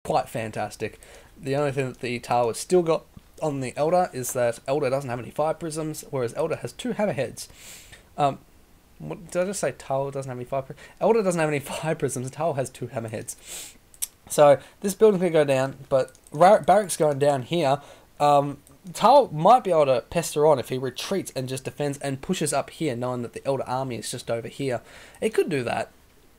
quite fantastic. The only thing that the Tau has still got on the Eldar is that Eldar doesn't have any fire prisms, whereas Eldar has 2 hammerheads. What, did I just say Tau doesn't have any fire prisms? Eldar doesn't have any fire prisms, Tau has 2 hammerheads. So this building's going to go down, but Barrack's going down here. Tal might be able to pester on if he retreats and just defends and pushes up here, knowing that the Eldar army is just over here. He could do that,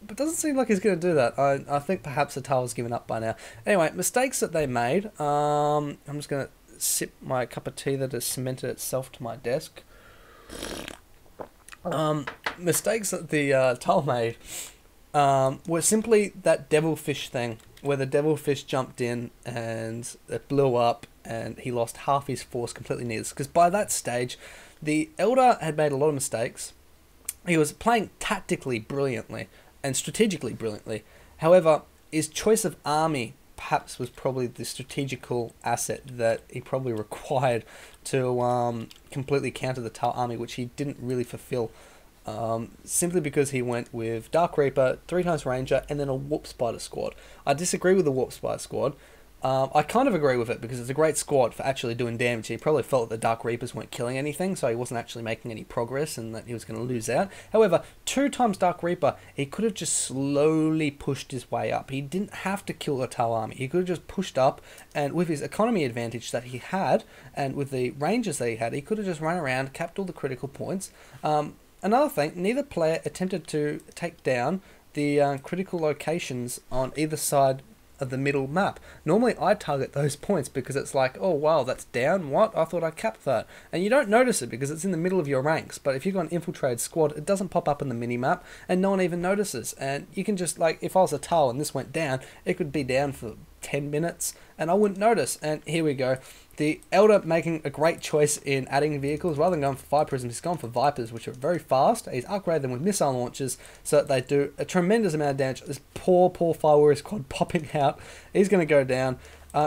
but it doesn't seem like he's going to do that. I think perhaps the Tal has given up by now. Anyway, mistakes that they made. I'm just going to sip my cup of tea that has cemented itself to my desk. Mistakes that the Tal made were simply that devilfish thing, where the devilfish jumped in and it blew up and he lost half his force completely near this. Because by that stage, the Eldar had made a lot of mistakes. He was playing tactically brilliantly and strategically brilliantly. However, his choice of army perhaps was probably the strategical asset that he probably required to completely counter the Tal army, which he didn't really fulfill. Simply because he went with Dark Reaper, 3 times Ranger, and then a Warp Spider squad. I disagree with the Warp Spider squad. I kind of agree with it because it's a great squad for actually doing damage. He probably felt that the Dark Reapers weren't killing anything, so he wasn't actually making any progress and that he was going to lose out. However, 2 times Dark Reaper, he could have just slowly pushed his way up. He didn't have to kill the Tal army. He could have just pushed up, and with his economy advantage that he had, and with the ranges that he could have just run around, capped all the critical points. Another thing, neither player attempted to take down the critical locations on either side of the middle map. Normally I target those points because it's like, oh wow, that's down, what? I thought I capped that. And you don't notice it because it's in the middle of your ranks, but if you've got an infiltrated squad, it doesn't pop up in the mini-map and no one even notices. And you can just, like, if I was a Tal and this went down, it could be down for 10 minutes and I wouldn't notice. And here we go. The Eldar making a great choice in adding vehicles. Rather than going for Fire Prisms, he's gone for Vipers, which are very fast. He's upgraded them with missile launchers so that they do a tremendous amount of damage. This poor Fire Warrior squad popping out. He's going to go down.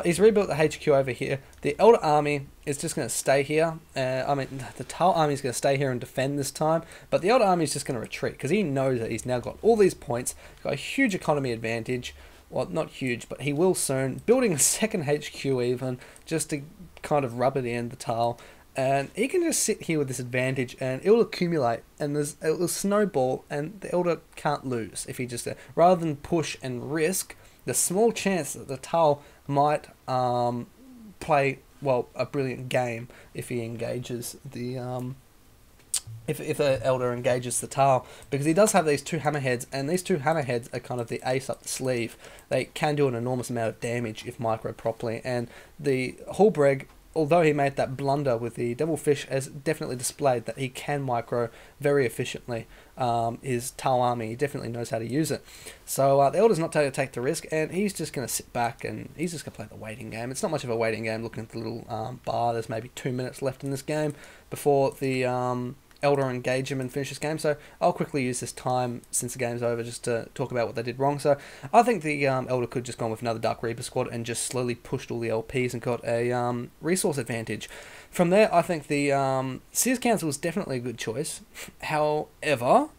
He's rebuilt the HQ over here. The Eldar army is just going to stay here. The Tal army is going to stay here and defend this time. But the Eldar army is just going to retreat because he knows that he's now got all these points. He's got a huge economy advantage. Well, not huge, but he will soon. Building a second HQ even, just to kind of rub it in, the Tal. And he can just sit here with this advantage, and it will accumulate, and it will snowball, and the Eldar can't lose if he just... rather than push and risk, the small chance that the Tal might play, well, a brilliant game if he engages the... If the Eldar engages the Tal, because he does have these 2 hammerheads, and these 2 hammerheads are kind of the ace up the sleeve. They can do an enormous amount of damage if micro properly, and the Hallbregg, although he made that blunder with the Devilfish, has definitely displayed that he can micro very efficiently. His Tal army, he definitely knows how to use it. So the Eldar's not going to take the risk, and he's just going to sit back and he's just going to play the waiting game. It's not much of a waiting game. Looking at the little bar, there's maybe 2 minutes left in this game before the Eldar engage him and finish this game, so I'll quickly use this time since the game's over just to talk about what they did wrong. So I think the Eldar could just gone with another Dark Reaper squad and just slowly pushed all the LPs and got a resource advantage. From there, I think the Sears Council is definitely a good choice. However,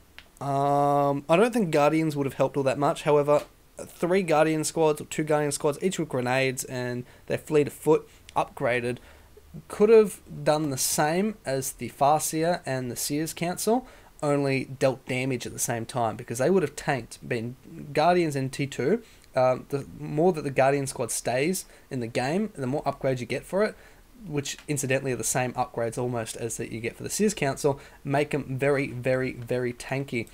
I don't think Guardians would have helped all that much. However, 3 Guardian squads or 2 Guardian squads, each with grenades and their fleet of foot upgraded, could have done the same as the Farseer and the Sears Council, only dealt damage at the same time, because they would have tanked. Been Guardians in T2, the more that the Guardian squad stays in the game, the more upgrades you get for it, which incidentally are the same upgrades almost as that you get for the Sears Council, make them very, very, very tanky.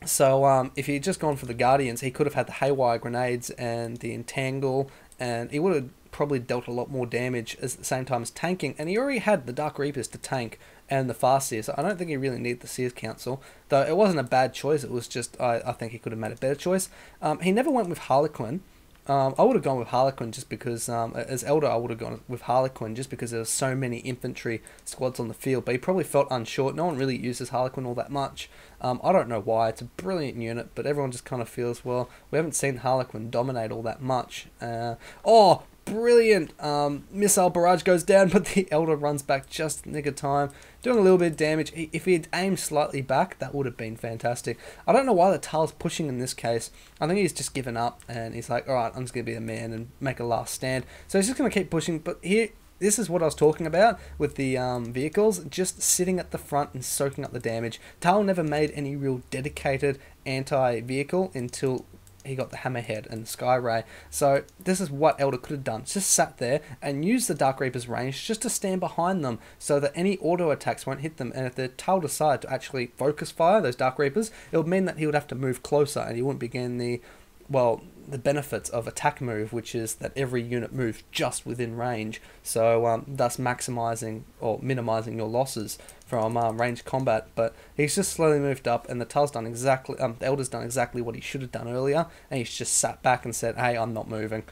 So if he'd just gone for the Guardians, he could have had the Haywire grenades and the Entangle, and he would have probably dealt a lot more damage at the same time as tanking, and he already had the Dark Reapers to tank and the Farseer, so I don't think he really needed the Sears Council, though it wasn't a bad choice. It was just, I think he could have made a better choice. He never went with Harlequin. I would have gone with Harlequin just because, as Eldar, I would have gone with Harlequin just because there were so many infantry squads on the field, but he probably felt unsure. No one really uses Harlequin all that much. I don't know why. It's a brilliant unit, but everyone just kind of feels, well, we haven't seen Harlequin dominate all that much. brilliant missile barrage goes down, but the Eldar runs back just in the nick of time, doing a little bit of damage. If he had aimed slightly back, that would have been fantastic. I don't know why the Tal's pushing in this case. I think he's just given up, and he's like, alright, I'm just going to be a man and make a last stand. So he's just going to keep pushing, but here, this is what I was talking about with the vehicles, just sitting at the front and soaking up the damage. Tal never made any real dedicated anti-vehicle until he got the Hammerhead and Sky Ray. So this is what Eldar could have done. Just sat there and used the Dark Reaper's range just to stand behind them so that any auto attacks won't hit them. And if the Tal decided to actually focus fire those Dark Reapers, it would mean that he would have to move closer and he wouldn't be getting the, well, the benefits of attack move, which is that every unit moves just within range, so thus maximizing or minimizing your losses from range combat. But he's just slowly moved up, and the Tal's done exactly, the Eldar's done exactly what he should have done earlier, and he's just sat back and said, hey, I'm not moving.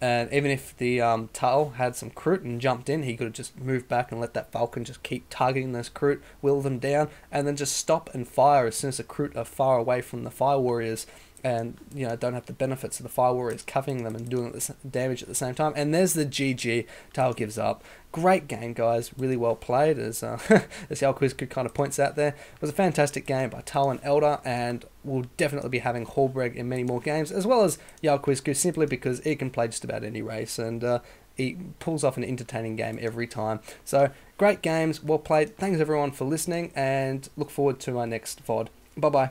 And even if the Tal had some Kroot and jumped in, he could have just moved back and let that Falcon just keep targeting those Kroot, whittle them down, and then just stop and fire as soon as the Kroot are far away from the Fire Warriors, and don't have the benefits of the Fire Warriors covering them and doing the damage at the same time. And there's the GG. Tal gives up. Great game, guys. Really well played, as Yaoquizque kind of points out there. It was a fantastic game by Tal and Eldar, and we'll definitely be having Hallbregg in many more games, as well as Yaoquizque, simply because he can play just about any race, and he pulls off an entertaining game every time. So, great games, well played. Thanks everyone for listening, and look forward to my next VOD. Bye-bye.